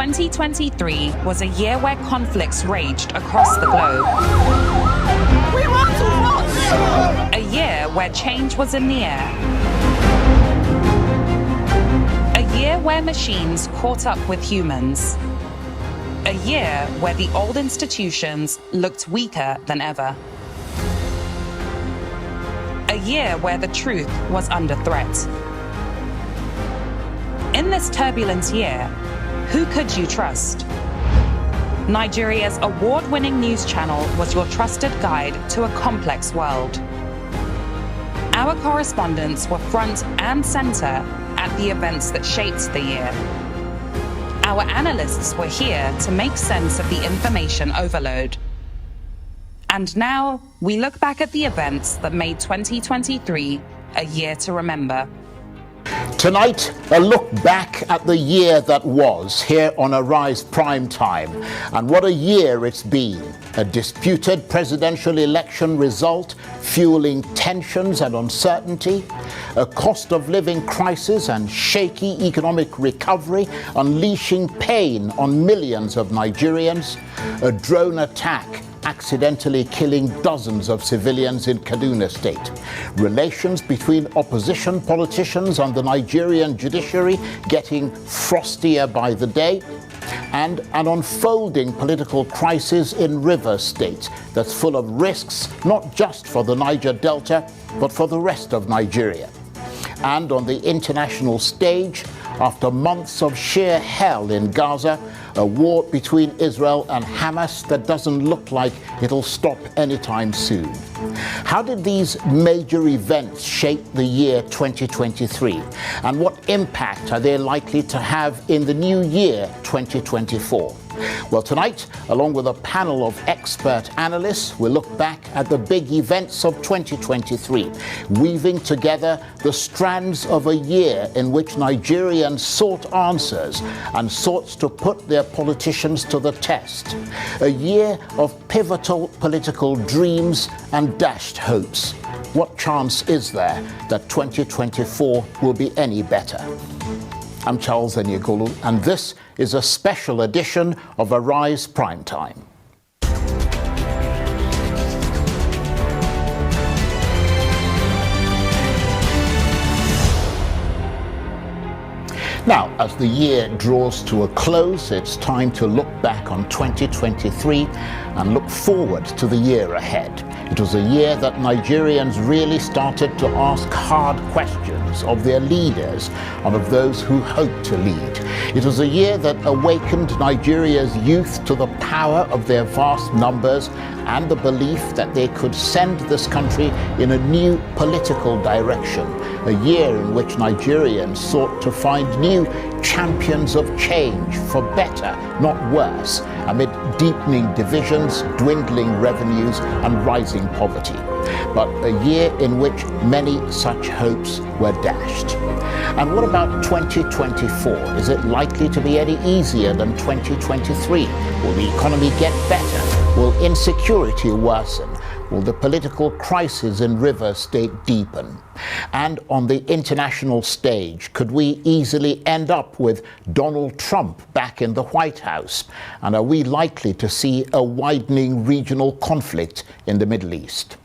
2023 was a year where conflicts raged across the globe. We want to watch! A year where change was in the air. A year where machines caught up with humans. A year where the old institutions looked weaker than ever. A year where the truth was under threat. In this turbulent year, who could you trust? Nigeria's award-winning news channel was your trusted guide to a complex world. Our correspondents were front and center at the events that shaped the year. Our analysts were here to make sense of the information overload. And now, we look back at the events that made 2023 a year to remember. Tonight, a look back at the year that was here on Arise Prime Time. And what a year it's been. A disputed presidential election result, fueling tensions and uncertainty, a cost of living crisis and shaky economic recovery, unleashing pain on millions of Nigerians, a drone attack accidentally killing dozens of civilians in Kaduna State, relations between opposition politicians and the Nigerian judiciary getting frostier by the day, and an unfolding political crisis in Rivers State that's full of risks, not just for the Niger Delta, but for the rest of Nigeria. And on the international stage, after months of sheer hell in Gaza, a war between Israel and Hamas that doesn't look like it'll stop anytime soon. How did these major events shape the year 2023? And what impact are they likely to have in the new year 2024? Well, tonight, along with a panel of expert analysts, we'll look back at the big events of 2023, weaving together the strands of a year in which Nigerians sought answers and sought to put their politicians to the test. A year of pivotal political dreams and dashed hopes. What chance is there that 2024 will be any better? I'm Charles Enyegolu, and this is a special edition of Arise Primetime. Now, as the year draws to a close, it's time to look back on 2023 and look forward to the year ahead. It was a year that Nigerians really started to ask hard questions of their leaders and of those who hope to lead. It was a year that awakened Nigeria's youth to the power of their vast numbers and the belief that they could send this country in a new political direction. A year in which Nigerians sought to find new champions of change for better, not worse, amid deepening divisions, dwindling revenues, and rising poverty. But a year in which many such hopes were dashed. And what about 2024? Is it likely to be any easier than 2023? Will the economy get better? Will insecurity worsen? Will the political crisis in Rivers State deepen? And on the international stage, could we easily end up with Donald Trump back in the White House? And are we likely to see a widening regional conflict in the Middle East?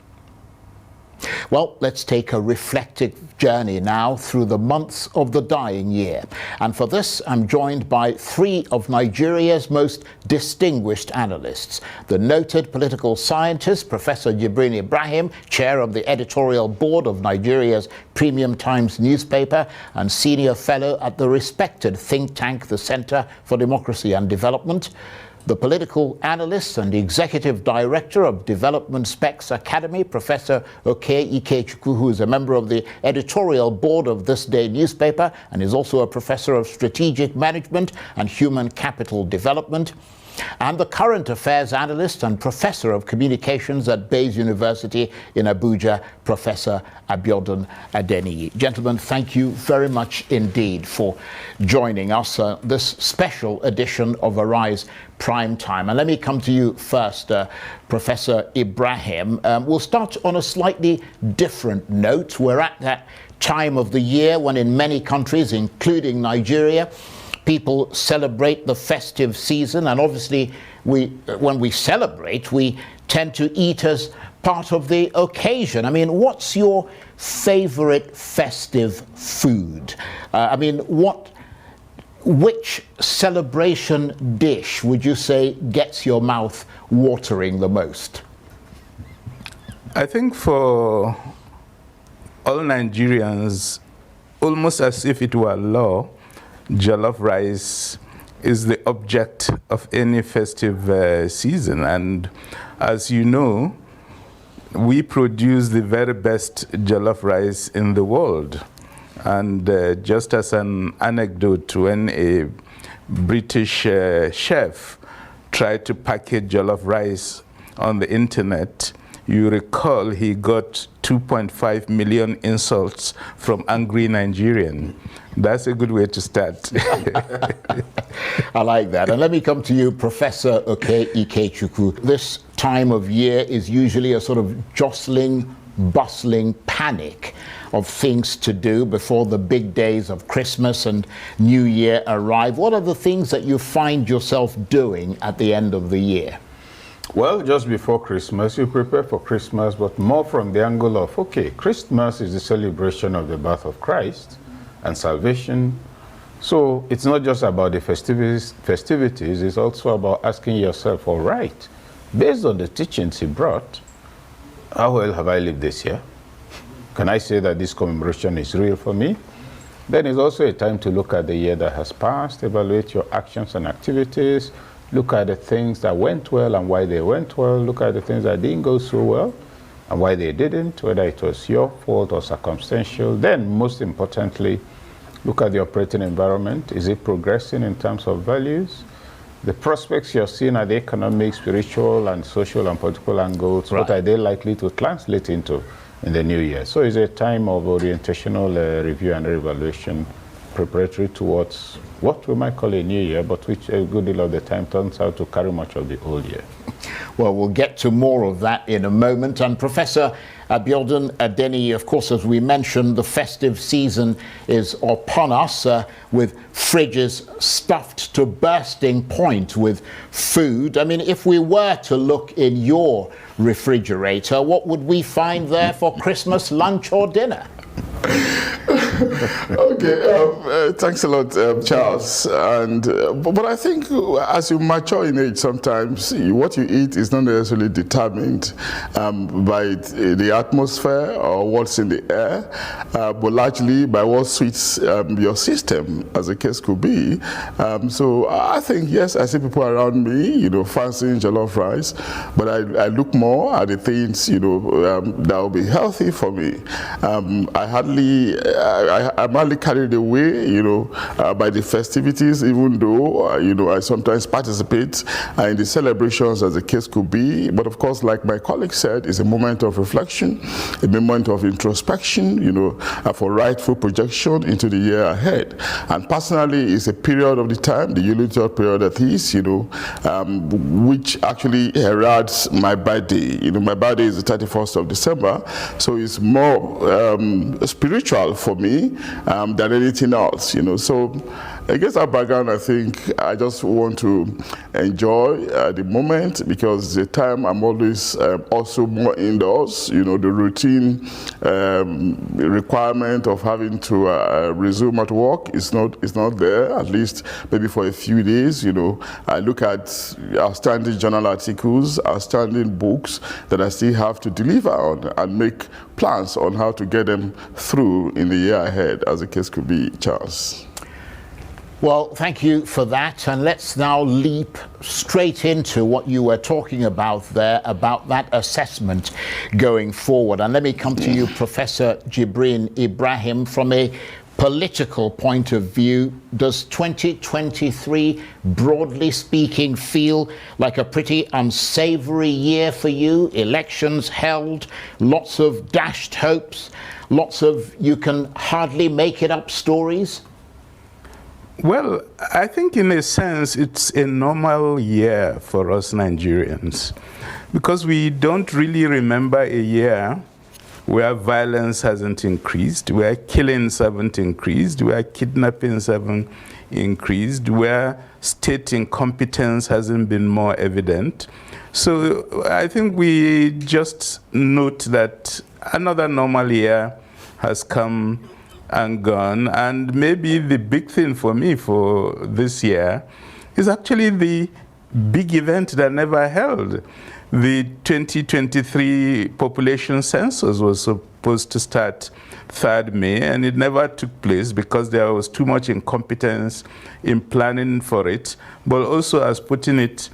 Well, let's take a reflective journey now through the months of the dying year. And for this, I'm joined by three of Nigeria's most distinguished analysts. The noted political scientist, Professor Jibrin Ibrahim, chair of the editorial board of Nigeria's Premium Times newspaper and senior fellow at the respected think tank, the Center for Democracy and Development. The political analyst and executive director of Development Specs Academy, Professor Oke Ikechukwu, who is a member of the editorial board of This Day newspaper and is also a professor of strategic management and human capital development. And the current affairs analyst and professor of communications at Bayes University in Abuja, Professor Abiodun Adeniyi. Gentlemen, thank you very much indeed for joining us this special edition of Arise Prime Time. And let me come to you first, Professor Ibrahim. We'll start on a slightly different note. We're at that time of the year when in many countries, including Nigeria, people celebrate the festive season, and obviously when we celebrate, we tend to eat as part of the occasion. I mean, what's your favorite festive food? Which celebration dish would you say gets your mouth watering the most? I think for all Nigerians, almost as if it were law, jollof rice is the object of any festive season. And as you know, we produce the very best jollof rice in the world. And just as an anecdote, when a British chef tried to package jollof rice on the internet, you recall he got 2.5 million insults from angry Nigerians. That's a good way to start. I like that. And let me come to you, Professor Oke Ikechukwu. This time of year is usually a sort of jostling, bustling panic of things to do before the big days of Christmas and New Year arrive. What are the things that you find yourself doing at the end of the year? Well, just before Christmas, you prepare for Christmas, but more from the angle of, okay, Christmas is the celebration of the birth of Christ and salvation. So it's not just about the festivities, it's also about asking yourself, all right, based on the teachings he brought, how well have I lived this year? Can I say that this commemoration is real for me? Then it's also a time to look at the year that has passed, evaluate your actions and activities, look at the things that went well and why they went well, look at the things that didn't go so well and why they didn't, whether it was your fault or circumstantial. Then, most importantly, look at the operating environment. Is it progressing in terms of values? The prospects you're seeing at the economic, spiritual, and social and political angles, what are they likely to translate into in the new year? So it's a time of orientational review and evaluation preparatory towards what we might call a new year, but which a good deal of the time turns out to carry much of the old year. Well, we'll get to more of that in a moment. And Professor Abiodun Adeniyi, of course, as we mentioned, the festive season is upon us with fridges stuffed to bursting point with food. I mean, if we were to look in your refrigerator, what would we find there for Christmas lunch or dinner? Okay, thanks a lot, Charles. And but I think as you mature in age, sometimes what you eat is not necessarily determined by the atmosphere or what's in the air, but largely by what suits your system, as the case could be. So I think, yes, I see people around me, fancying jollof rice, but I look more at the things, that will be healthy for me. I'm hardly carried away, by the festivities, even though, I sometimes participate in the celebrations, as the case could be. But of course, like my colleague said, it's a moment of reflection, a moment of introspection, for rightful projection into the year ahead. And personally, it's a period of the time, the Electoral period that is, which actually heralds my birthday. My birthday is the 31st of December, so it's more spiritual for me than anything else, So against that background, I think I just want to enjoy the moment, because the time I'm always also more indoors. The routine requirement of having to resume at work is not there, at least maybe for a few days. I look at outstanding journal articles, outstanding books that I still have to deliver on, and make plans on how to get them through in the year ahead, as the case could be, Charles. Well, thank you for that. And let's now leap straight into what you were talking about there, about that assessment going forward. And let me come to you, Professor Jibrin Ibrahim, from a political point of view. Does 2023, broadly speaking, feel like a pretty unsavory year for you? Elections held, lots of dashed hopes, lots of you can hardly make it up stories? Well, I think in a sense it's a normal year for us Nigerians, because we don't really remember a year where violence hasn't increased, where killings haven't increased, where kidnappings haven't increased, where state incompetence hasn't been more evident. So I think we just note that another normal year has come and gone, and maybe the big thing for me for this year is actually the big event that never held. The 2023 population census was supposed to start 3rd May, and it never took place because there was too much incompetence in planning for it, but also as putting it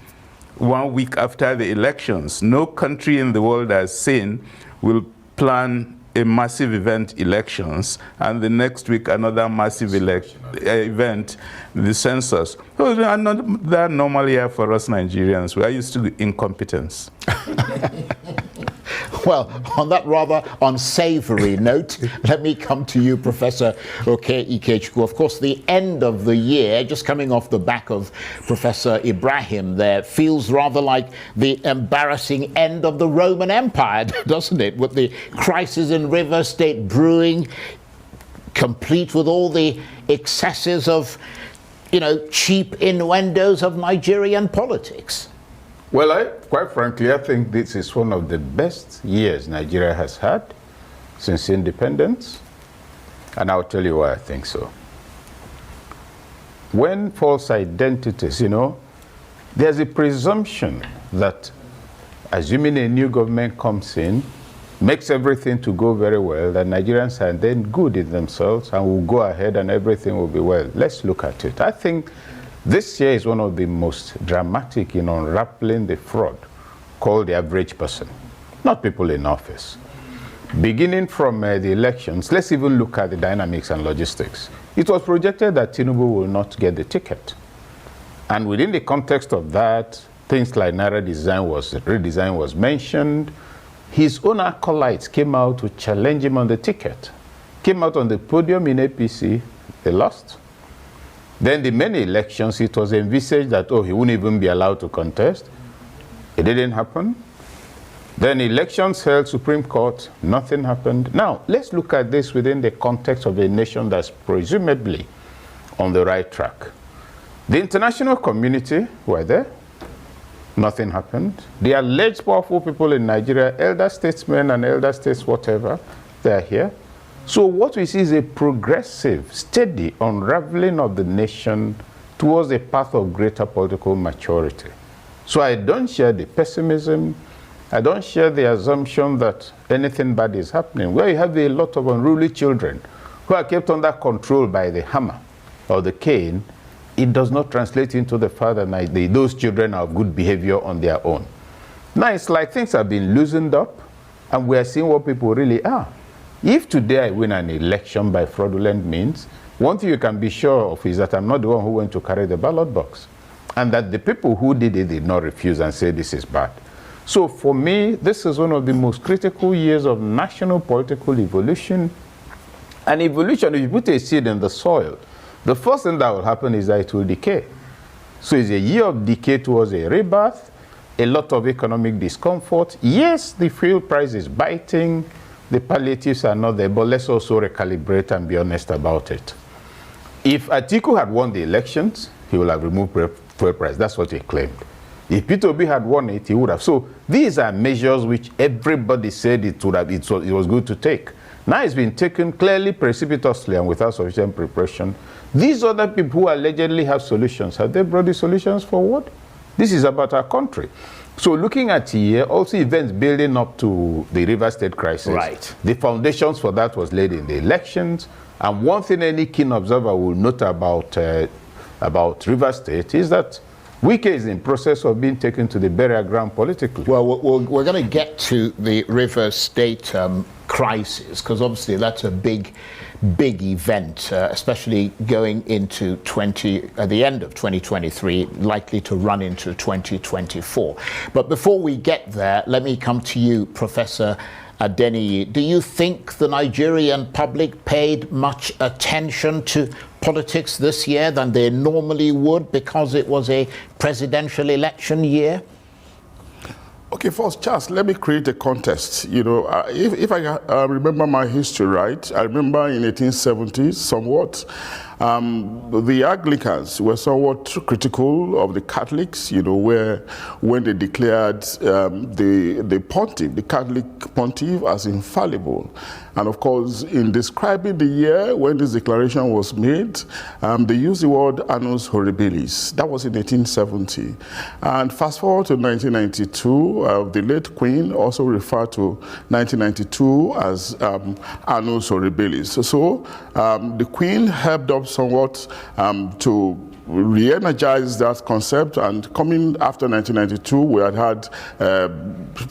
1 week after the elections. No country in the world I've seen will plan a massive event, elections, and the next week another massive event, the census. So that normal year for us Nigerians. We are used to incompetence. Well, on that rather unsavory note, let me come to you, Professor Ikechukwu. Of course, the end of the year, just coming off the back of Professor Ibrahim there, feels rather like the embarrassing end of the Roman Empire, doesn't it? With the crisis in River State brewing, complete with all the excesses of, cheap innuendos of Nigerian politics. Well, quite frankly, I think this is one of the best years Nigeria has had since independence, and I'll tell you why I think so. When false identities, there's a presumption that assuming a new government comes in, makes everything to go very well, that Nigerians are then good in themselves and will go ahead and everything will be well. Let's look at it. I think this year is one of the most dramatic in unraveling the fraud called the average person, not people in office. Beginning from the elections, let's even look at the dynamics and logistics. It was projected that Tinubu will not get the ticket. And within the context of that, things like Naira redesign was mentioned. His own acolytes came out to challenge him on the ticket. Came out on the podium in APC, they lost. Then the many elections, it was envisaged that, he wouldn't even be allowed to contest. It didn't happen. Then elections held, Supreme Court, nothing happened. Now, let's look at this within the context of a nation that's presumably on the right track. The international community were there. Nothing happened. The alleged powerful people in Nigeria, elder statesmen and elder states, whatever, they're here. So what we see is a progressive, steady unraveling of the nation towards a path of greater political maturity. So I don't share the pessimism. I don't share the assumption that anything bad is happening. Where you have a lot of unruly children who are kept under control by the hammer or the cane, it does not translate into the fact that those children are of good behavior on their own. Now it's like things have been loosened up and we are seeing what people really are. If today I win an election by fraudulent means, one thing you can be sure of is that I'm not the one who went to carry the ballot box, and that the people who did it did not refuse and say this is bad. So for me, this is one of the most critical years of national political evolution. And evolution, if you put a seed in the soil, the first thing that will happen is that it will decay. So it's a year of decay towards a rebirth, a lot of economic discomfort. Yes, the fuel price is biting, the palliatives are not there, but let's also recalibrate and be honest about it. If Atiku had won the elections, he would have removed fuel price. That's what he claimed. If Peter Obi had won it, he would have. So these are measures which everybody said it was good to take. Now it's been taken clearly, precipitously, and without sufficient preparation. These other people who allegedly have solutions, have they brought the solutions forward? This is about our country. So looking at here, also events building up to the River State crisis. Right. The foundations for that was laid in the elections. And one thing any keen observer will note about River State is that Wike is in process of being taken to the burial ground politically. Well, we're going to get to the River State crisis, because obviously that's a big event, especially going into the end of 2023, likely to run into 2024. But before we get there, let me come to you, Professor Adeniyi. Do you think the Nigerian public paid much attention to politics this year than they normally would because it was a presidential election year? Okay, first, Charles, let me create a context. If I remember my history right, I remember in 1870s, somewhat, The Anglicans were somewhat critical of the Catholics, you know, when they declared the pontiff, the Catholic pontiff, as infallible. And of course, in describing the year when this declaration was made, they used the word annus horribilis. That was in 1870. And fast forward to 1992, the late Queen also referred to 1992 as annus horribilis. So the Queen helped up somewhat to re-energize that concept, and coming after 1992, we had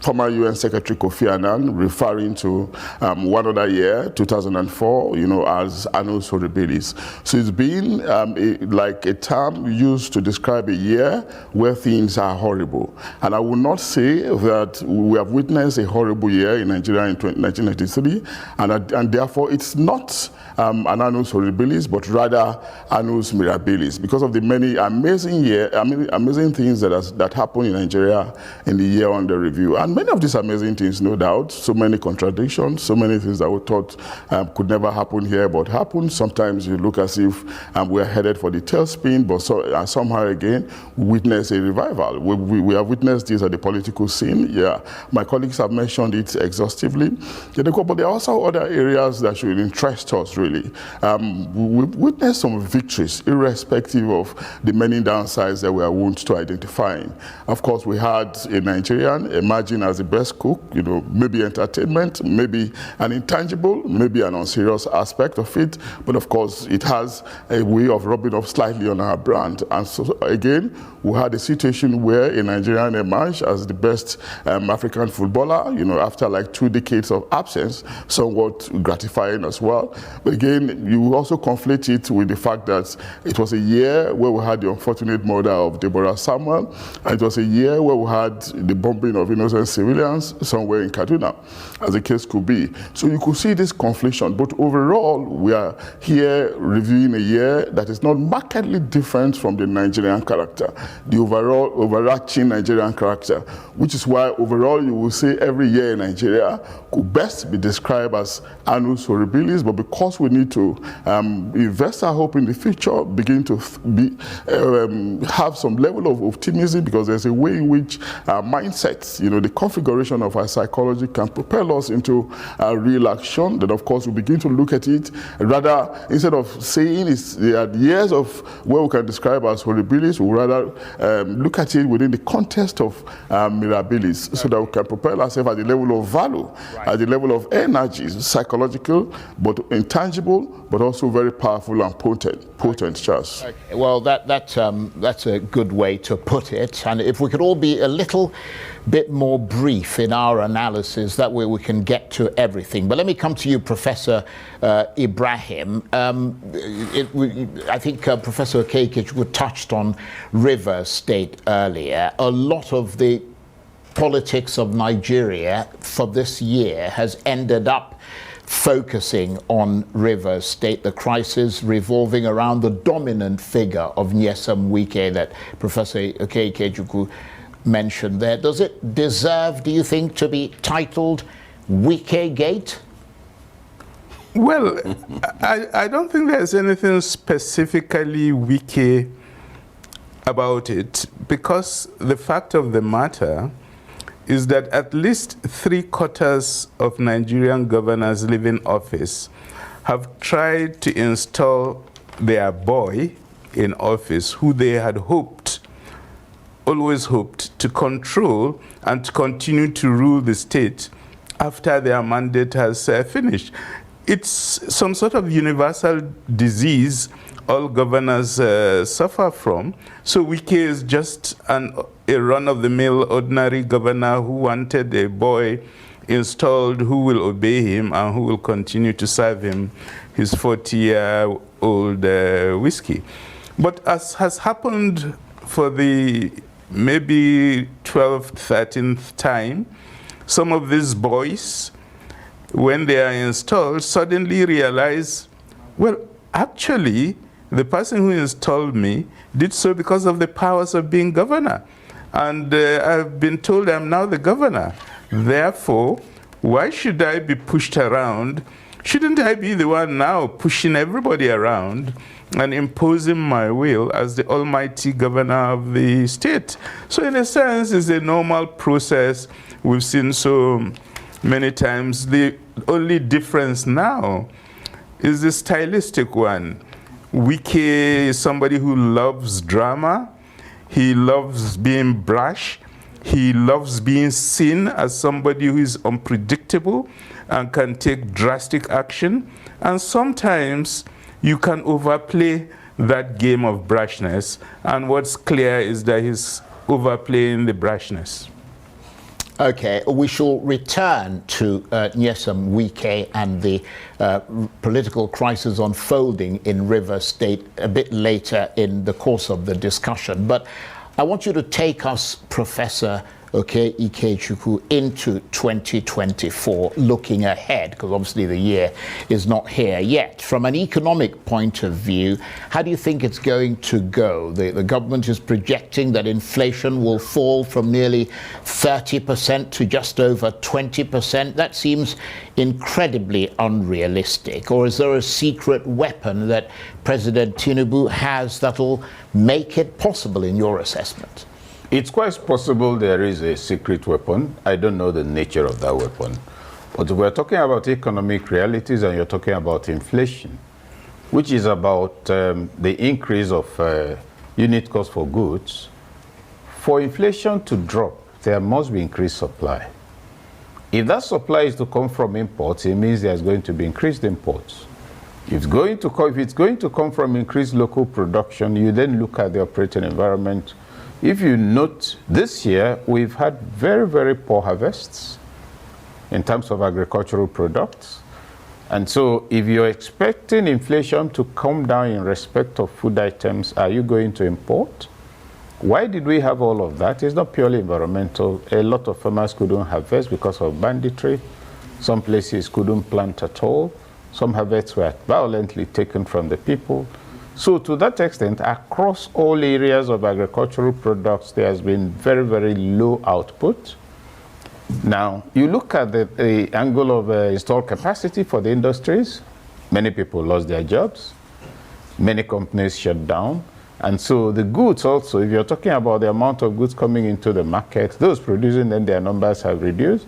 former UN Secretary Kofi Annan referring to one other year, 2004, you know, as annus horribilis. So it's been like a term used to describe a year where things are horrible. And I will not say that we have witnessed a horrible year in Nigeria in 1993, and therefore it's not an annus horribilis, but rather annus mirabilis, because of the many amazing things that happened in Nigeria in the year under review. And many of these amazing things, no doubt, so many contradictions, so many things that we thought could never happen here, but happened. Sometimes you look as if we're headed for the tailspin, but somehow again, we witness a revival. We have witnessed this at the political scene. Yeah, my colleagues have mentioned it exhaustively. But there are also other areas that should interest us, really. We've witnessed some victories, irrespective of the many downsides that we are wont to identifying. Of course, we had a Nigerian emerging as the best cook, you know, maybe entertainment, maybe an intangible, maybe an unserious aspect of it, but of course, it has a way of rubbing off slightly on our brand. And so, again, we had a situation where a Nigerian emerged as the best African footballer, you know, after like 2 decades of absence, somewhat gratifying as well. But again, you also conflate it with the fact that it was a year where we had the unfortunate murder of Deborah Samuel, and it was a year where we had the bombing of innocent civilians somewhere in Kaduna, as the case could be. So you could see this confliction, but overall, we are here reviewing a year that is not markedly different from the Nigerian character, the overall overarching Nigerian character, which is why overall you will say every year in Nigeria could best be described as annus horribilis, but because we need to invest our hope in the future, begin to have some level of optimism, because there's a way in which our mindsets, you know, the configuration of our psychology can propel us into real action. Then of course we begin to look at it, rather instead of saying there are years of where we can describe as horribilis, we rather look at it within the context of mirabilis, so that we can propel ourselves at the level of value, at the level of energy, psychological, but intangible, but also very powerful and potent, Charles. Okay. Well, that's a good way to put it. And if we could all be a little bit more brief in our analysis, that way we can get to everything. But let me come to you, Professor Ibrahim. I think Professor Okeke touched on Rivers State earlier. A lot of the politics of Nigeria for this year has ended up focusing on Rivers State, the crisis revolving around the dominant figure of Nyesom Wike that Professor Okeke mentioned there. Does it deserve, do you think, to be titled Wike Gate? Well, I don't think there's anything specifically Wike about it, because the fact of the matter is that at least 3/4 of Nigerian governors leaving office have tried to install their boy in office, who they had always hoped to control and to continue to rule the state after their mandate has finished. It's some sort of universal disease all governors suffer from. So Wike is just a run-of-the-mill ordinary governor who wanted a boy installed who will obey him and who will continue to serve him his 40-year-old whiskey. But as has happened for the maybe 12th, 13th time, some of these boys, when they are installed, suddenly realize, well, actually, the person who installed me did so because of the powers of being governor. And I've been told I'm now the governor. Therefore, why should I be pushed around? shouldn't I be the one now pushing everybody around and imposing my will as the almighty governor of the state? So in a sense, it's a normal process we've seen so many times. The only difference now is the stylistic one. Wike is somebody who loves drama. He loves being brash. He loves being seen as somebody who is unpredictable and can take drastic action. And sometimes you can overplay that game of brashness. And what's clear is that he's overplaying the brashness. Okay, we shall return to Nyesom Wike and the political crisis unfolding in Rivers State a bit later in the course of the discussion. But I want you to take us, Professor Ikechukwu, into 2024, looking ahead, because obviously the year is not here yet. From an economic point of view, how do you think it's going to go? The government is projecting that inflation will fall from nearly 30% to just over 20%. That seems incredibly unrealistic. Or is there a secret weapon that President Tinubu has that'll make it possible, in your assessment? It's quite possible there is a secret weapon. I don't know the nature of that weapon. But we're talking about economic realities, and you're talking about inflation, which is about the increase of unit cost for goods. For inflation to drop, there must be increased supply. If that supply is to come from imports, it means there's going to be increased imports. If it's going to come from increased local production, you then look at the operating environment. If you note, this year, we've had very, very poor harvests in terms of agricultural products. And so if you're expecting inflation to come down in respect of food items, are you going to import? Why did we have all of that? It's not purely environmental. A lot of farmers couldn't harvest because of banditry. Some places couldn't plant at all. Some harvests were violently taken from the people. So to that extent, across all areas of agricultural products, there has been very, very low output. Now, you look at the angle of installed capacity for the industries. Many people lost their jobs. Many companies shut down. And so the goods also, if you're talking about the amount of goods coming into the market, those producing them, their numbers have reduced.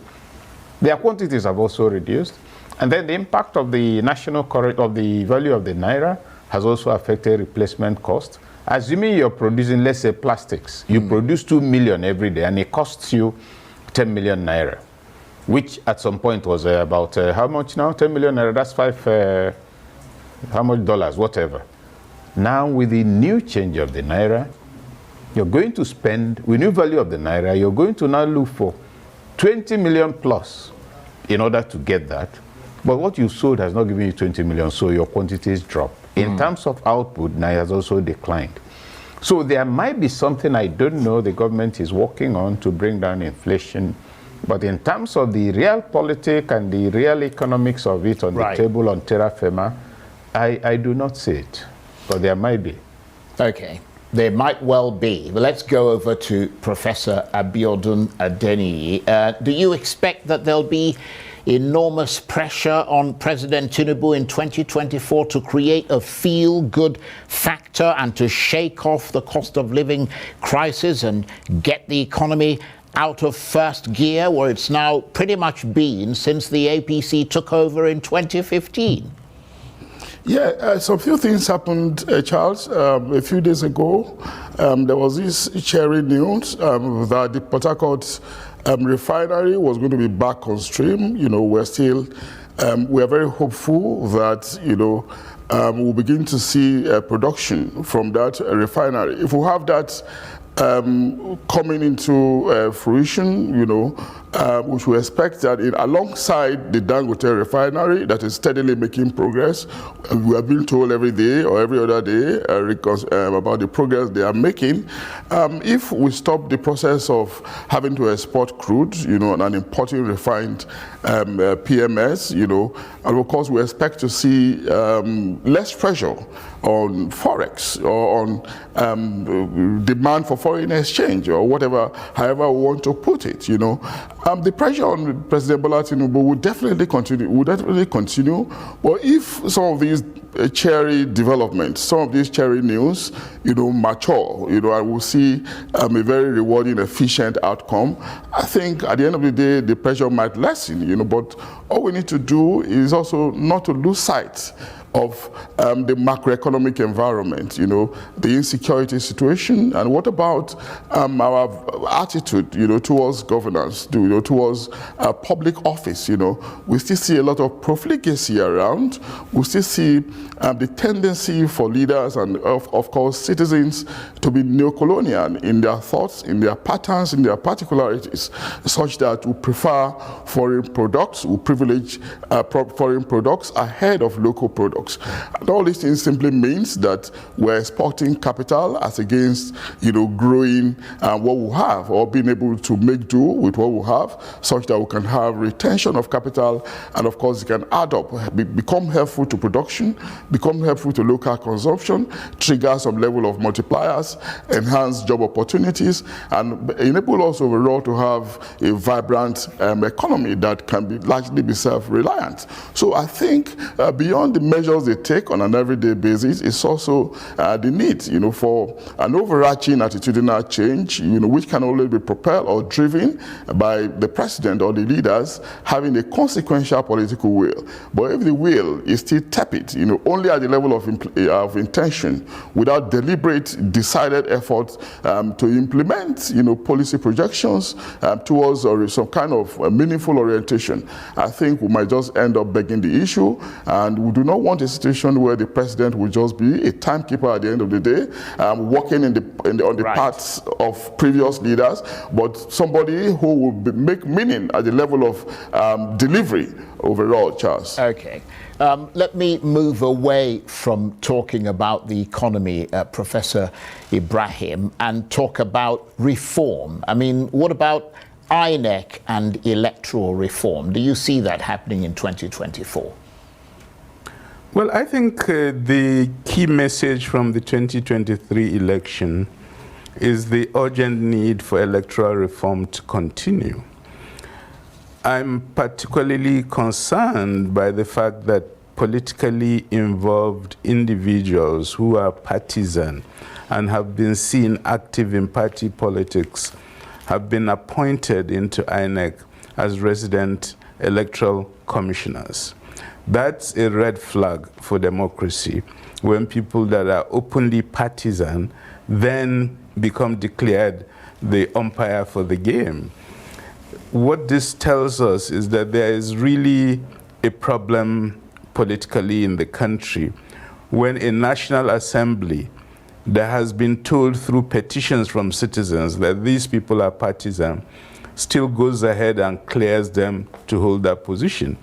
Their quantities have also reduced. And then the impact of the national currency, of the value of the naira, has also affected replacement cost. Assuming you're producing, let's say, plastics, you produce 2 million every day, and it costs you 10 million naira, which at some point was about how much now? 10 million naira, that's how much dollars, whatever. Now, with the new change of the naira, you're going to spend, with new value of the naira, you're going to now look for 20 million plus in order to get that. But what you sold has not given you 20 million, so your quantities drop. In terms of output, now it has also declined. So there might be something, I don't know, the government is working on to bring down inflation. But in terms of the real politics and the real economics of it on the table on terra firma, I do not see it. But there might be. Okay. There might well be. But let's go over to Professor Abiodun Adeniyi. Do you expect that there'll be enormous pressure on President Tinubu in 2024 to create a feel-good factor and to shake off the cost of living crisis and get the economy out of first gear, where it's now pretty much been since the APC took over in 2015? Yeah, so a few things happened, Charles. A few days ago, there was this cheering news that the Port Harcourt refinery was going to be back on stream. You know, we're very hopeful that, you know, we'll begin to see production from that refinery. If we have that coming into fruition, you know, which we expect that alongside the Dangote refinery that is steadily making progress. We are being told every day or every other day about the progress they are making. If we stop the process of having to export crude, you know, and importing refined PMS, you know, and of course we expect to see less pressure on forex or on demand for foreign exchange or whatever, however we want to put it, you know. The pressure on President Bola Tinubu will definitely continue. But if some of these cherry developments, some of these cherry news, mature, I will see a very rewarding, efficient outcome. I think at the end of the day, the pressure might lessen, but all we need to do is also not to lose sight of the macroeconomic environment, the insecurity situation, and what about our attitude, towards governance, towards public office, We still see a lot of profligacy around. We still see the tendency for leaders and, of course, citizens to be neocolonial in their thoughts, in their patterns, in their particularities, such that we prefer foreign products, we privilege foreign products ahead of local products. And all these things simply means that we're exporting capital as against, growing what we have, or being able to make do with what we have, such that we can have retention of capital, and of course it can add up, become helpful to production, become helpful to local consumption, trigger some level of multipliers, enhance job opportunities, and enable us overall to have a vibrant economy that can be largely be self-reliant. So I think beyond the measures they take on an everyday basis is also the need, for an overarching attitudinal change, which can only be propelled or driven by the president or the leaders having a consequential political will. But if the will is still tepid, only at the level of intention, without deliberate, decided effort to implement, policy projections towards some kind of meaningful orientation, I think we might just end up begging the issue, and we do not want a situation where the president will just be a timekeeper at the end of the day, working on the Right. parts of previous leaders, but somebody who will make meaning at the level of delivery overall, Charles. Okay. Let me move away from talking about the economy, Professor Ibrahim, and talk about reform. I mean, what about INEC and electoral reform? Do you see that happening in 2024? Well, I think the key message from the 2023 election is the urgent need for electoral reform to continue. I'm particularly concerned by the fact that politically involved individuals who are partisan and have been seen active in party politics have been appointed into INEC as resident electoral commissioners. That's a red flag for democracy, when people that are openly partisan then become declared the umpire for the game. What this tells us is that there is really a problem politically in the country when a National Assembly that has been told through petitions from citizens that these people are partisan still goes ahead and clears them to hold that position.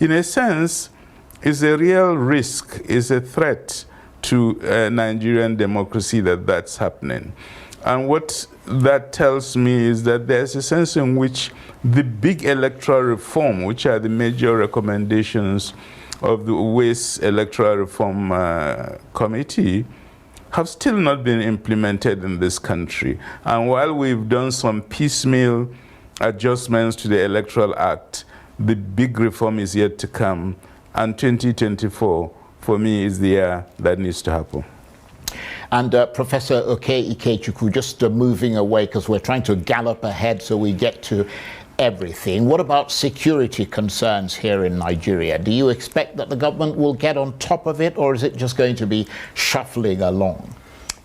In a sense, it's a real risk, it's a threat to Nigerian democracy that's happening. And what that tells me is that there's a sense in which the big electoral reform, which are the major recommendations of the Waste Electoral Reform Committee, have still not been implemented in this country. And while we've done some piecemeal adjustments to the Electoral Act, the big reform is yet to come. And 2024, for me, is the year that needs to happen. And Professor Oke Ikechukwu, just moving away because we're trying to gallop ahead so we get to everything. What about security concerns here in Nigeria? Do you expect that the government will get on top of it, or is it just going to be shuffling along?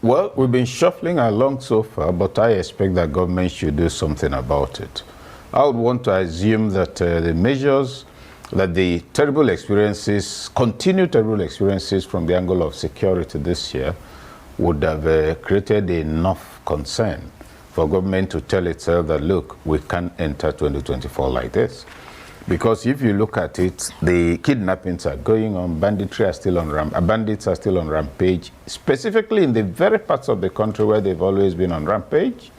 Well, we've been shuffling along so far, but I expect that government should do something about it. I would want to assume that the measures, that the terrible experiences, continued terrible experiences from the angle of security this year would have created enough concern for government to tell itself that, look, we can't enter 2024 like this. Because if you look at it, the kidnappings are going on, bandits are still on rampage, specifically in the very parts of the country where they've always been on rampage.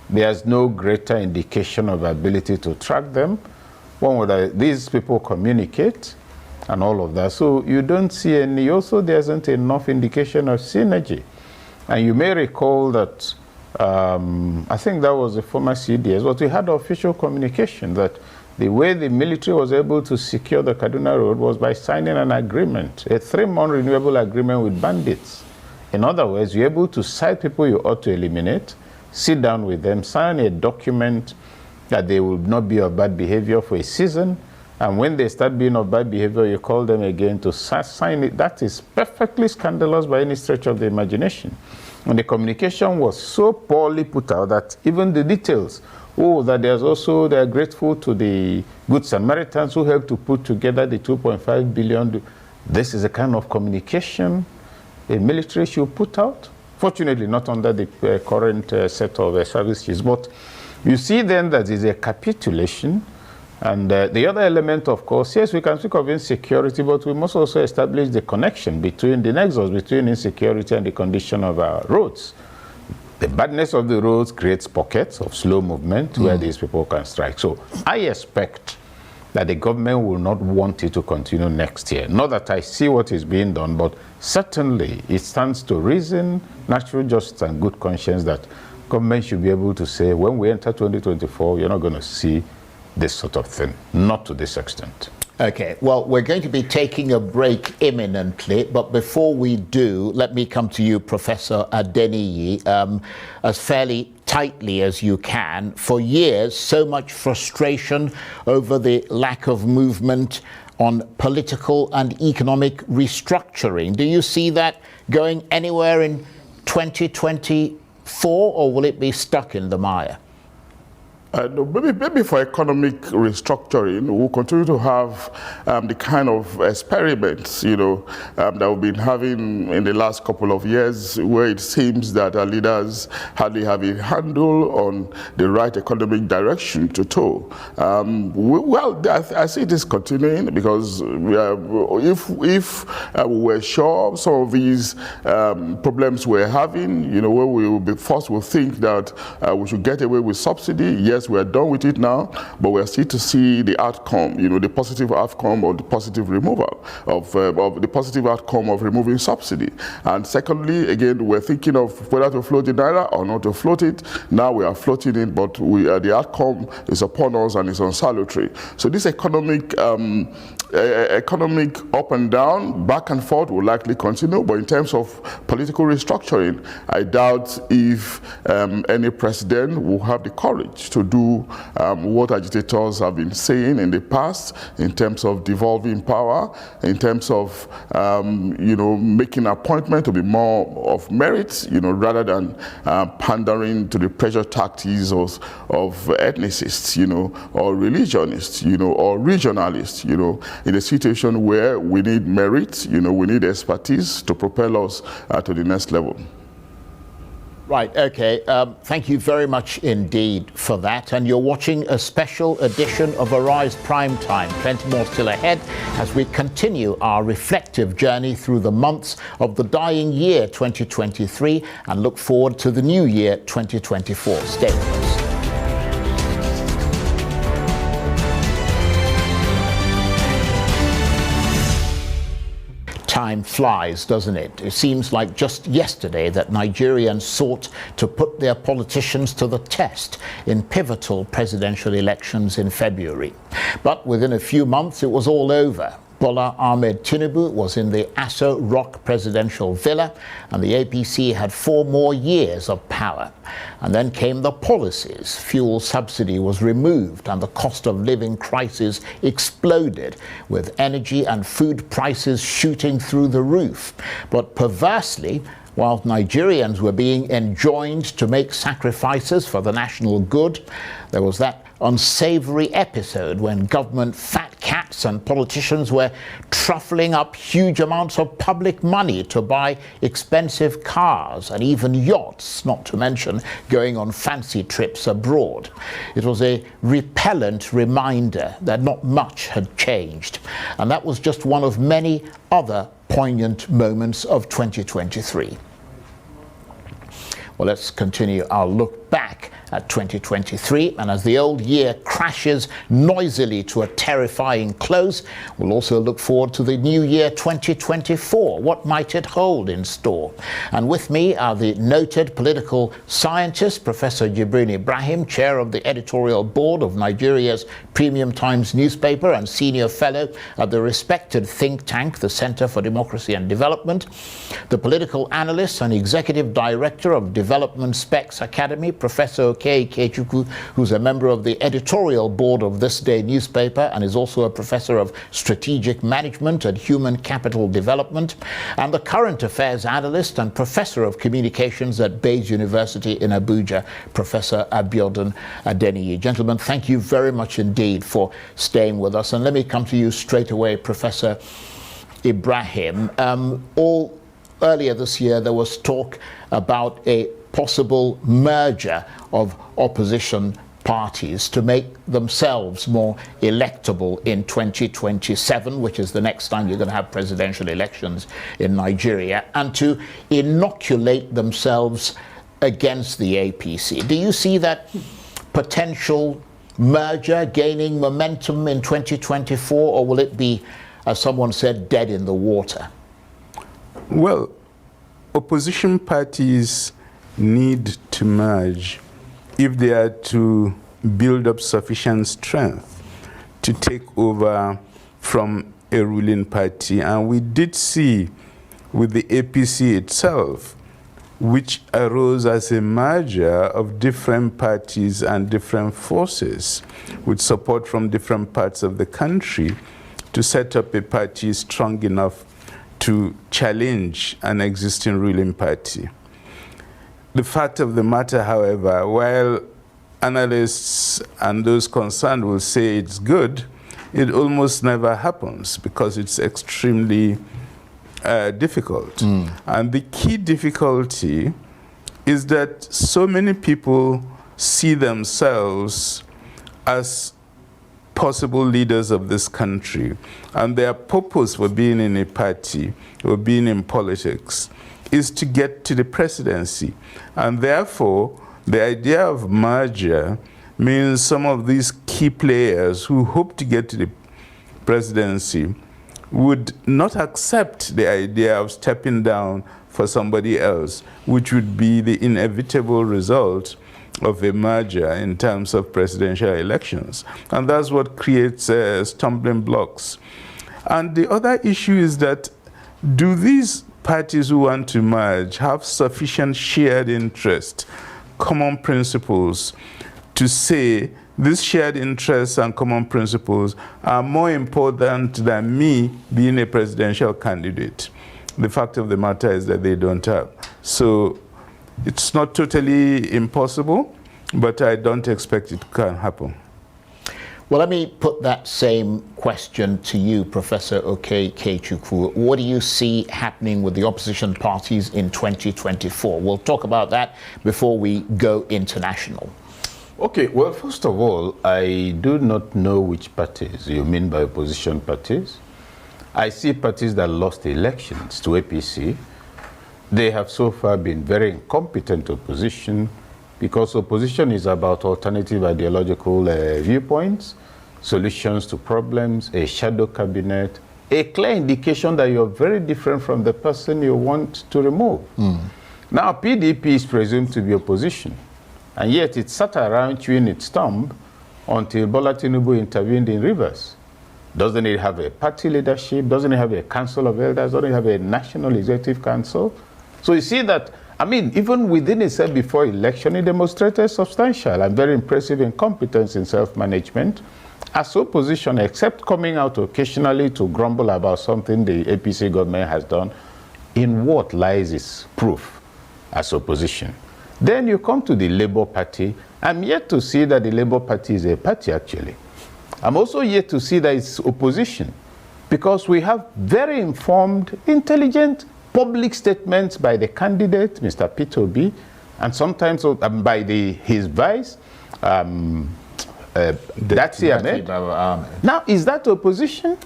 There's no greater indication of ability to track them. These people communicate and all of that. So you don't see any, also there isn't enough indication of synergy. And you may recall that I think that was the former CDS, but we had official communication that the way the military was able to secure the Kaduna Road was by signing an agreement, a 3-month renewable agreement with bandits. In other words, you're able to cite people you ought to eliminate, sit down with them, sign a document that they will not be of bad behavior for a season, and when they start being of bad behavior, you call them again to sign it. That is perfectly scandalous by any stretch of the imagination. And the communication was so poorly put out that even the details, that they're grateful to the Good Samaritans who helped to put together the 2.5 billion. This is the kind of communication the military should put out. Fortunately, not under the current set of services. But you see then that is a capitulation. And the other element, of course, yes, we can speak of insecurity, but we must also establish the connection between the nexus between insecurity and the condition of our roads. The badness of the roads creates pockets of slow movement where these people can strike. So I expect that the government will not want it to continue next year. Not that I see what is being done, but certainly it stands to reason, natural justice and good conscience that government should be able to say, when we enter 2024, you're not going to see this sort of thing, not to this extent. Okay, well, we're going to be taking a break imminently, but before we do, let me come to you, Professor Adeniyi, as fairly tightly as you can. For years, so much frustration over the lack of movement on political and economic restructuring. Do you see that going anywhere in 2024, or will it be stuck in the mire? No, maybe for economic restructuring, we'll continue to have the kind of experiments, that we've been having in the last couple of years, where it seems that our leaders hardly have a handle on the right economic direction to toe. I see this continuing because if we were sure some of these problems we're having, where we will be forced to think that we should get away with subsidy, yes, we are done with it now, but we are still to see the outcome, the positive outcome of the positive removal of the positive outcome of removing subsidy. And secondly, again, we're thinking of whether to float the naira or not to float it. Now we are floating it, but the outcome is upon us and is unsalutary. So this economic up and down, back and forth will likely continue, but in terms of political restructuring, I doubt if any president will have the courage to do what agitators have been saying in the past in terms of devolving power, in terms of making appointment to be more of merit, rather than pandering to the pressure tactics of ethnicists, or religionists, or regionalists, in a situation where we need merit, we need expertise to propel us to the next level. Right, okay. Thank you very much indeed for that. And you're watching a special edition of Arise Prime Time. Plenty more still ahead as we continue our reflective journey through the months of the dying year 2023 and look forward to the new year 2024. Stay with us. Time flies, doesn't it? It seems like just yesterday that Nigerians sought to put their politicians to the test in pivotal presidential elections in February. But within a few months, it was all over. Bola Ahmed Tinubu was in the Aso Rock presidential villa, and the APC had 4 more years of power. And then came the policies. Fuel subsidy was removed and the cost of living crisis exploded, with energy and food prices shooting through the roof. But perversely, while Nigerians were being enjoined to make sacrifices for the national good, there was that unsavory episode when government fat cats and politicians were truffling up huge amounts of public money to buy expensive cars and even yachts, not to mention going on fancy trips abroad. It was a repellent reminder that not much had changed, and that was just one of many other poignant moments of 2023. Well, let's continue our look look back at 2023, and as the old year crashes noisily to a terrifying close, we'll also look forward to the new year 2024. What might it hold in store? And with me are the noted political scientist, Professor Jibrin Ibrahim, chair of the editorial board of Nigeria's Premium Times newspaper and senior fellow at the respected think tank, the Center for Democracy and Development, the political analyst and executive director of Development Specs Academy, Professor Oke Ikechukwu, who's a member of the editorial board of This Day newspaper and is also a professor of strategic management and human capital development, and the current affairs analyst and professor of communications at Bayes University in Abuja, Professor Abiodun Adeniyi. Gentlemen, thank you very much indeed for staying with us. And let me come to you straight away, Professor Ibrahim. Earlier this year, there was talk about a possible merger of opposition parties to make themselves more electable in 2027, which is the next time you're going to have presidential elections in Nigeria, and to inoculate themselves against the APC. Do you see that potential merger gaining momentum in 2024, or will it be, as someone said, dead in the water? Well, opposition parties need to merge if they are to build up sufficient strength to take over from a ruling party. And we did see with the APC itself, which arose as a merger of different parties and different forces with support from different parts of the country to set up a party strong enough to challenge an existing ruling party. The fact of the matter, however, while analysts and those concerned will say it's good, it almost never happens because it's extremely difficult. And the key difficulty is that so many people see themselves as possible leaders of this country, and their purpose for being in a party or being in politics is to get to the presidency. And therefore, the idea of merger means some of these key players who hope to get to the presidency would not accept the idea of stepping down for somebody else, which would be the inevitable result of a merger in terms of presidential elections. And that's what creates stumbling blocks. And the other issue is that, do these parties who want to merge have sufficient shared interest, common principles, to say these shared interests and common principles are more important than me being a presidential candidate? The fact of the matter is that they don't have. So it's not totally impossible, but I don't expect it can happen. Well, let me put that same question to you, Professor Oke Ikechukwu. What do you see happening with the opposition parties in 2024? We'll talk about that before we go international. Okay, well, first of all, I do not know which parties you mean by opposition parties. I see parties that lost elections to APC. They have so far been very incompetent opposition, because opposition is about alternative ideological viewpoints, solutions to problems, a shadow cabinet, a clear indication that you're very different from the person you want to remove. Now, PDP is presumed to be opposition, and yet it sat around chewing its thumb until Bola Tinubu intervened in Rivers. Doesn't it have a party leadership? Doesn't it have a council of elders? Doesn't it have a national executive council? So you see that, I mean, even within itself before election, it demonstrated substantial and very impressive incompetence in self-management. As opposition, except coming out occasionally to grumble about something the APC government has done, in what lies its proof as opposition? Then you come to the Labour Party. I'm yet to see that the Labour Party is a party, actually. I'm also yet to see that it's opposition, because we have very informed, intelligent, public statements by the candidate, Mr. Peter Obi, and sometimes by his vice, Dati Ahmed. Now, is that opposition?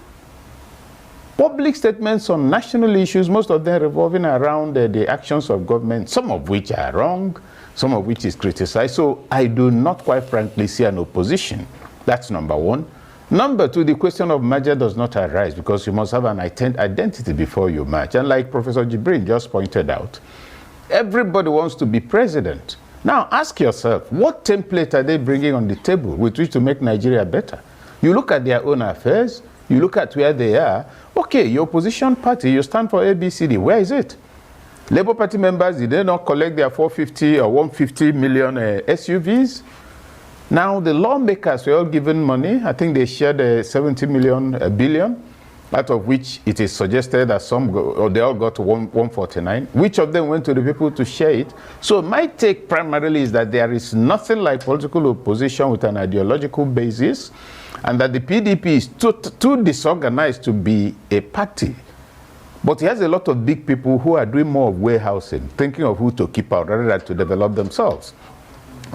Public statements on national issues, most of them revolving around the actions of government, some of which are wrong, some of which is criticized. So I do not quite frankly see an opposition. That's number one. Number two, the question of merger does not arise because you must have an identity before you merge. And like Professor Jibrin just pointed out, everybody wants to be president. Now ask yourself, what template are they bringing on the table with which to make Nigeria better? You look at their own affairs, you look at where they are. Okay, your opposition party, you stand for ABCD, where is it? Labour Party members, did they not collect their 450 or 150 million SUVs? Now, the lawmakers were all given money. I think they shared 70 billion, out of which it is suggested that some go, or they all got to 149. Which of them went to the people to share it? So my take primarily is that there is nothing like political opposition with an ideological basis, and that the PDP is too disorganized to be a party. But he has a lot of big people who are doing more of warehousing, thinking of who to keep out rather than to develop themselves.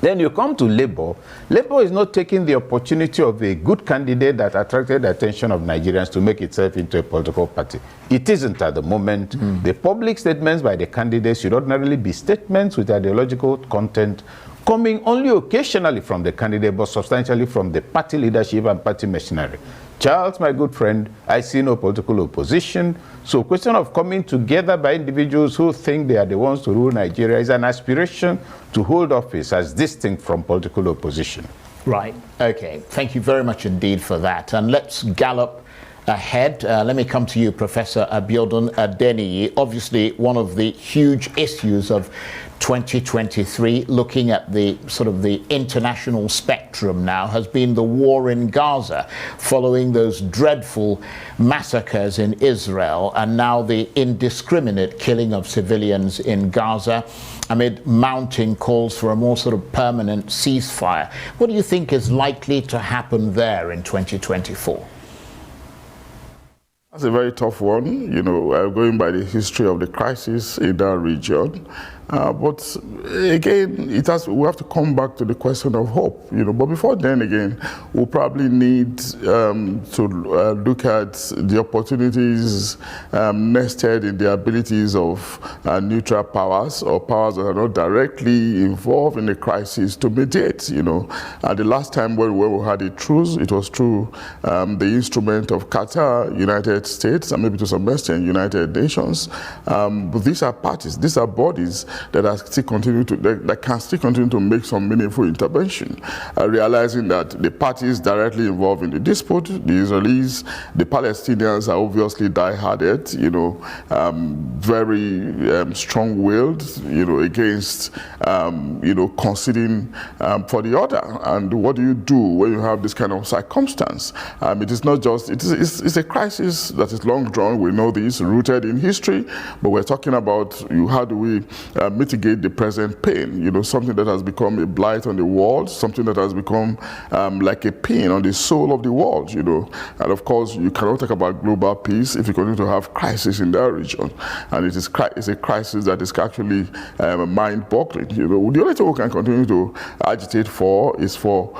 Then you come to Labour. Labour is not taking the opportunity of a good candidate that attracted the attention of Nigerians to make itself into a political party. It isn't at the moment. The public statements by the candidates should ordinarily be statements with ideological content coming only occasionally from the candidate, but substantially from the party leadership and party machinery. Charles, my good friend, I see no political opposition. So question of coming together by individuals who think they are the ones to rule Nigeria is an aspiration to hold office as distinct from political opposition. Right. Okay. Thank you very much indeed for that. And let's gallop ahead. Let me come to you, Professor Abiodun Adeniyi. Obviously, one of the huge issues of 2023, looking at the sort of the international spectrum now, has been the war in Gaza, following those dreadful massacres in Israel, and now the indiscriminate killing of civilians in Gaza, amid mounting calls for a more sort of permanent ceasefire. What do you think is likely to happen there in 2024? That's a very tough one, you know, going by the history of the crisis in that region. But again, we have to come back to the question of hope, you know. But before then, again, we'll probably need to look at the opportunities nested in the abilities of neutral powers or powers that are not directly involved in the crisis to mediate, you know. The last time when we had a truce, it was through the instrument of Qatar, United States, and maybe to some extent United Nations. But these are parties, these are bodies that are still that can still continue to make some meaningful intervention, realizing that the parties directly involved in the dispute, the Israelis, the Palestinians, are obviously die-hearted, you know, very strong-willed, you know, against, you know, conceding for the other. And what do you do when you have this kind of circumstance? It is not just, it's a crisis that is long drawn. We know this, rooted in history, but we're talking about how do we mitigate the present pain, you know, something that has become a blight on the world, something that has become like a pain on the soul of the world, you know. And of course, you cannot talk about global peace if you continue to have crisis in that region. And it's a crisis that is actually mind-boggling, you know. The only thing we can continue to agitate for is for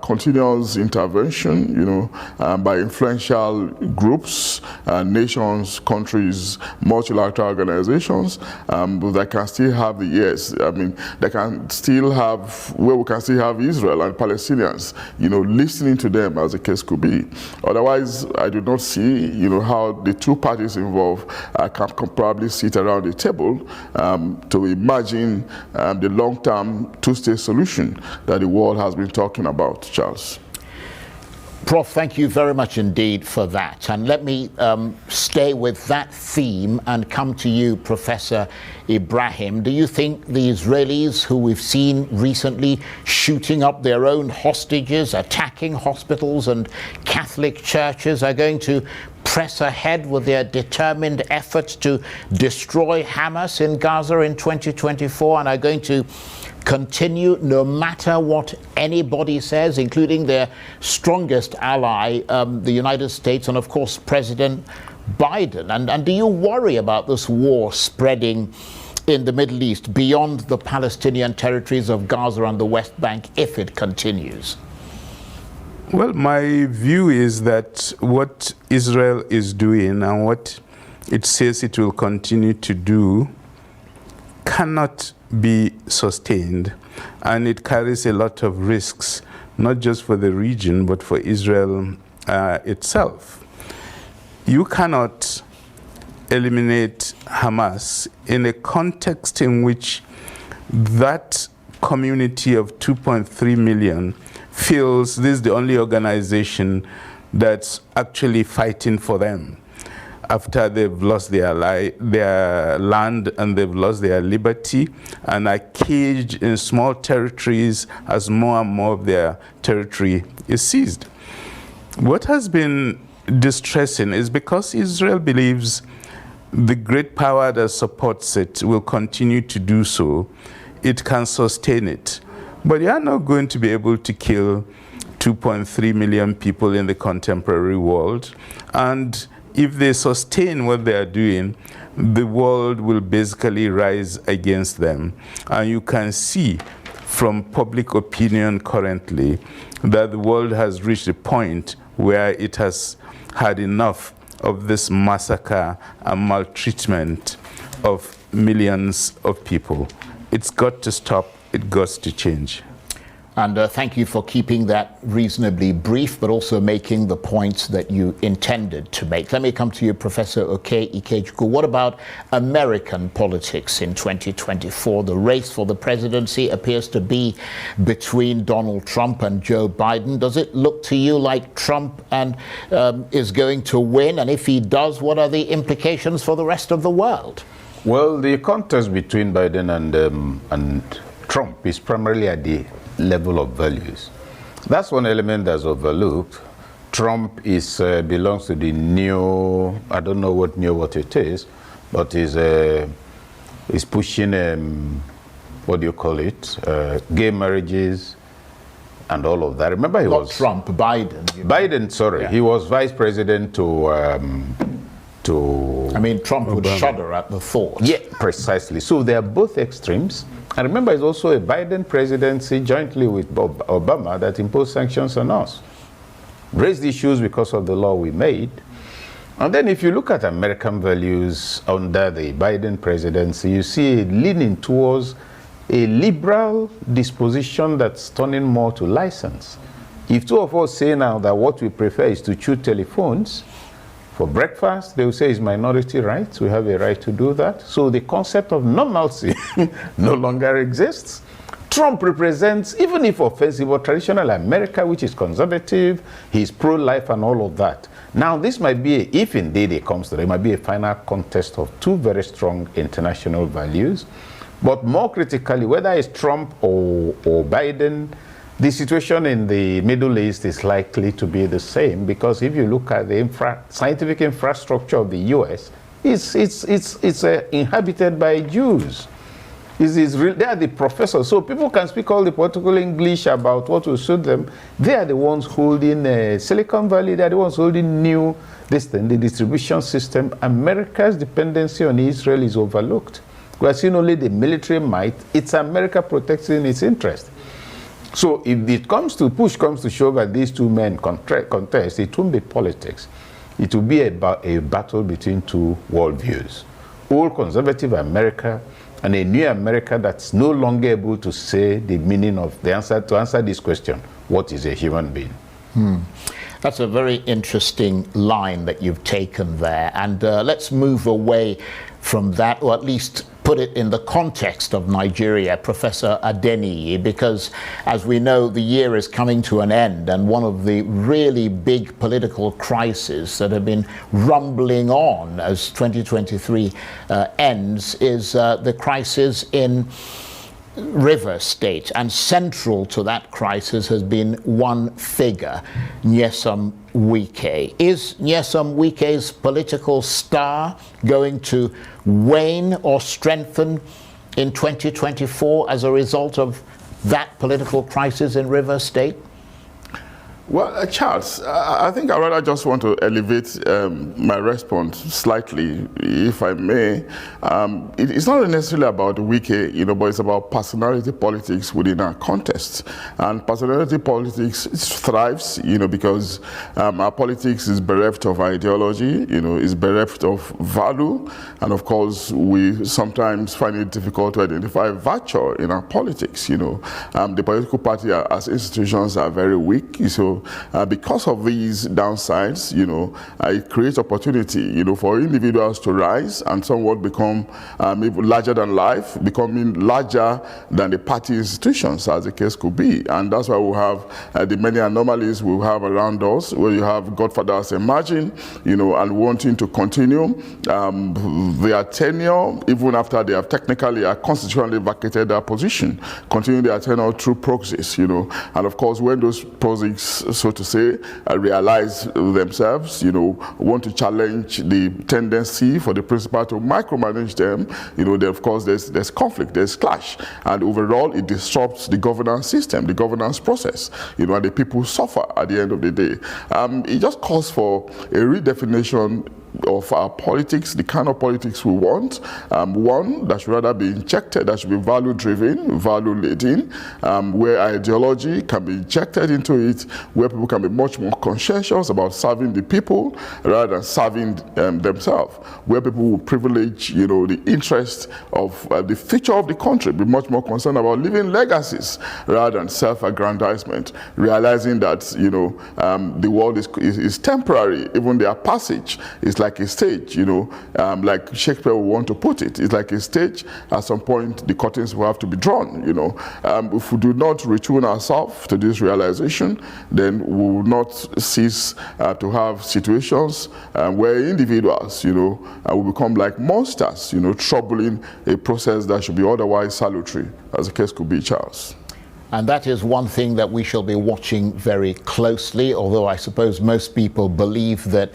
continuous intervention, you know, by influential groups, nations, countries, multilateral organizations that can still have the yes. I mean, they can still have, where we can still have Israel and Palestinians, you know, listening to them as the case could be. Otherwise, I do not see, you know, how the two parties involved can probably sit around the table to imagine the long-term two-state solution that the world has been talking about, Charles. Prof, thank you very much indeed for that. And let me stay with that theme and come to you, Professor Ibrahim. Do you think the Israelis, who we've seen recently shooting up their own hostages, attacking hospitals and Catholic churches, are going to press ahead with their determined efforts to destroy Hamas in Gaza in 2024 and are going to continue no matter what anybody says, including their strongest ally, the United States, and of course President Biden? And do you worry about this war spreading in the Middle East beyond the Palestinian territories of Gaza and the West Bank if it continues? Well, my view is that what Israel is doing and what it says it will continue to do cannot be sustained, and it carries a lot of risks, not just for the region, but for Israel itself. You cannot eliminate Hamas in a context in which that community of 2.3 million feels this is the only organization that's actually fighting for them after they've lost their land and they've lost their liberty and are caged in small territories as more and more of their territory is seized. What has been distressing is because Israel believes the great power that supports it will continue to do so, it can sustain it. But you are not going to be able to kill 2.3 million people in the contemporary world. And if they sustain what they are doing, the world will basically rise against them. And you can see from public opinion currently that the world has reached a point where it has had enough of this massacre and maltreatment of millions of people. It's got to stop. It got to change. And thank you for keeping that reasonably brief, but also making the points that you intended to make. Let me come to you, Professor Oke Ikechukwu. What about American politics in 2024? The race for the presidency appears to be between Donald Trump and Joe Biden. Does it look to you like Trump is going to win? And if he does, what are the implications for the rest of the world? Well, the contest between Biden and Trump is primarily at the level of values. That's one element that's overlooked. Trump belongs to the new, I don't know what it is, but is pushing, what do you call it, gay marriages and all of that. Remember he was... Not Trump, Biden. Biden, sorry. Yeah. He was vice president to... I mean, Trump would shudder at the thought. Yeah, precisely. So they are both extremes. And remember, it's also a Biden presidency jointly with Obama that imposed sanctions on us. Raised issues because of the law we made. And then if you look at American values under the Biden presidency, you see it leaning towards a liberal disposition that's turning more to license. If two of us say now that what we prefer is to chew telephones for breakfast, they will say it's minority rights. We have a right to do that. So the concept of normalcy no longer exists. Trump represents, even if offensive, or traditional America, which is conservative, he's pro-life and all of that. Now, this might be, if indeed it comes to it, might be a final contest of two very strong international values. But more critically, whether it's Trump or Biden, the situation in the Middle East is likely to be the same, because if you look at the scientific infrastructure of the U.S., it's inhabited by Jews. They are the professors. So people can speak all the political English about what will suit them. They are the ones holding Silicon Valley. They are the ones holding the distribution system. America's dependency on Israel is overlooked. We are seeing only the military might. It's America protecting its interest. So if it comes to push comes to shove that these two men contest, it won't be politics. It will be about a battle between two worldviews. Old conservative America and a new America that's no longer able to say the meaning of the answer to answer this question: what is a human being? That's a very interesting line that you've taken there. And let's move away from that, or at least put it in the context of Nigeria, Professor Adeniyi, because as we know, the year is coming to an end, and one of the really big political crises that have been rumbling on as 2023 ends is the crisis in River State, and central to that crisis has been one figure, Nyesom Wike. Is Nyesom Wike's political star going to wane or strengthen in 2024 as a result of that political crisis in River State? Well, Charles, I think I rather just want to elevate my response slightly, if I may. It's not necessarily about the wiki, but it's about personality politics within our context. And personality politics thrives, because our politics is bereft of ideology, is bereft of value, and of course, we sometimes find it difficult to identify virtue in our politics. The political party as institutions are very weak, so because of these downsides, it creates opportunity, for individuals to rise and somewhat become even larger than life, becoming larger than the party institutions, as the case could be. And that's why we have the many anomalies we have around us, where you have godfathers emerging, and wanting to continue their tenure, even after they have technically or constitutionally vacated their position, continue their tenure through proxies, and of course, when those proxies, so to say, realize themselves, want to challenge the tendency for the principal to micromanage them, then of course there's conflict, there's clash, and overall it disrupts the governance system, the governance process, and the people suffer at the end of the day. It just calls for a redefinition of our politics, the kind of politics we want, one that should rather be injected, that should be value-driven, value-laden, where ideology can be injected into it, where people can be much more conscientious about serving the people rather than serving themselves, where people will privilege, the interest of the future of the country, be much more concerned about leaving legacies rather than self-aggrandizement, realizing that, the world is temporary, even their passage is like a stage, like Shakespeare would want to put it. It's like a stage. At some point, the curtains will have to be drawn, If we do not retune ourselves to this realization, then we will not cease to have situations where individuals, will become like monsters, troubling a process that should be otherwise salutary, as the case could be, Charles. And that is one thing that we shall be watching very closely, although I suppose most people believe that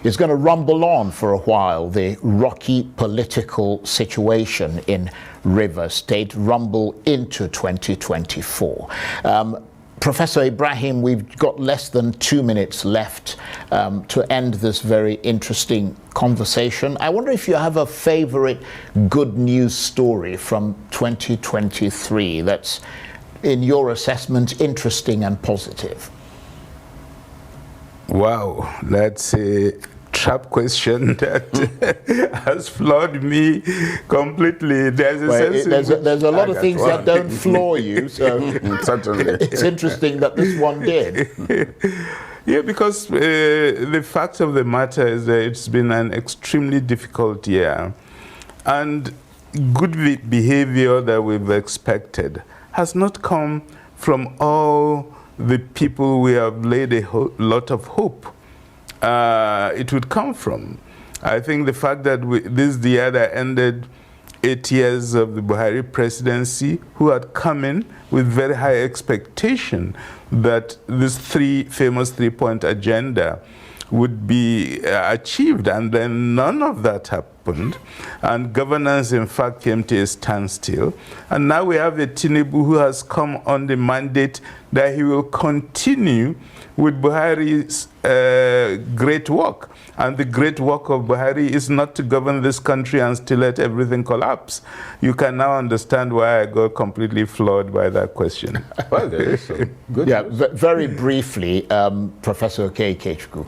it's going to rumble on for a while, the rocky political situation in Rivers State, rumble into 2024. Professor Ibrahim, we've got less than 2 minutes left to end this very interesting conversation. I wonder if you have a favorite good news story from 2023 that's, in your assessment, interesting and positive? Wow, that's a trap question that has floored me completely. There's a lot of things that don't floor you, so certainly it's interesting that this one did. Yeah, because the fact of the matter is that it's been an extremely difficult year, and good behavior that we've expected has not come from all the people we have laid a lot of hope it would come from. I think the fact that this is the year that ended 8 years of the Buhari presidency, who had come in with very high expectation that this famous three-point agenda would be achieved, and then none of that happened, and governance in fact came to a standstill. And now we have a Tinubu who has come on the mandate that he will continue with Buhari's great work. And the great work of Buhari is not to govern this country and still let everything collapse. You can now understand why I got completely floored by that question. Well, there is some good news. Very briefly, Professor Okechukwu.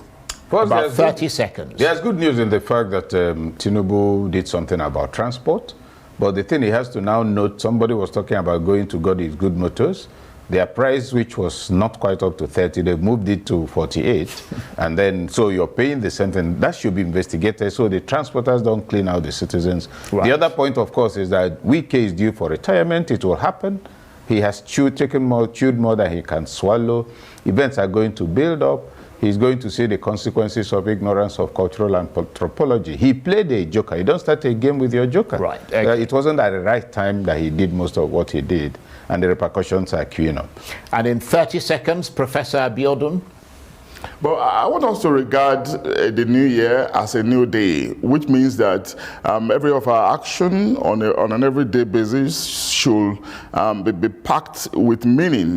First, about 30 seconds. There's good news in the fact that Tinubu did something about transport. But the thing he has to now note, somebody was talking about going to God is Good Motors. Their price, which was not quite up to 30, they've moved it to 48. And then, so you're paying the same thing. That should be investigated so the transporters don't clean out the citizens. Right. The other point, of course, is that Wike is due for retirement. It will happen. He has chewed more than he can swallow. Events are going to build up. He's going to see the consequences of ignorance of cultural anthropology. He played a joker. You don't start a game with your joker. Right. It wasn't at the right time that he did most of what he did, and the repercussions are queuing up. And in 30 seconds, Professor Abiodun? But I want us to regard the new year as a new day, which means that every of our action on an everyday basis should be packed with meaning,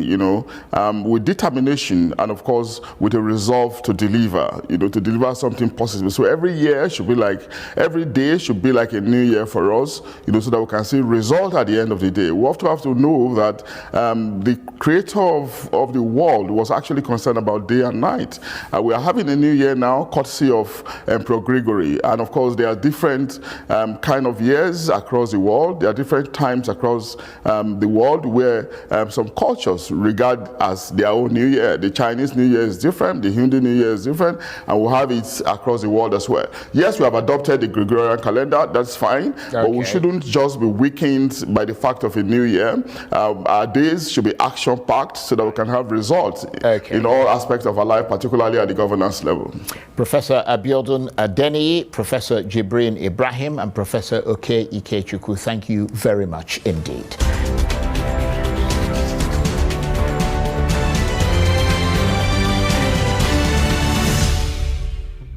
with determination, and of course with a resolve to deliver, to deliver something positive. So every year should be every day should be like a new year for us, so that we can see result at the end of the day. We have to know that the creator of the world was actually concerned about day and night. We are having a new year now, courtesy of Emperor Gregory, and of course there are different kind of years across the world. There are different times across the world where some cultures regard as their own new year. The Chinese New Year is different, the Hindu New Year is different, and we'll have it across the world as well. Yes, we have adopted the Gregorian calendar, that's fine, but we shouldn't just be weakened by the fact of a new year. Our days should be action-packed so that we can have results in all aspects of our life, particularly at the governance level. Professor Abiodun Adeniyi, Professor Jibrin Ibrahim, and Professor Oke Ikechukwu, thank you very much indeed.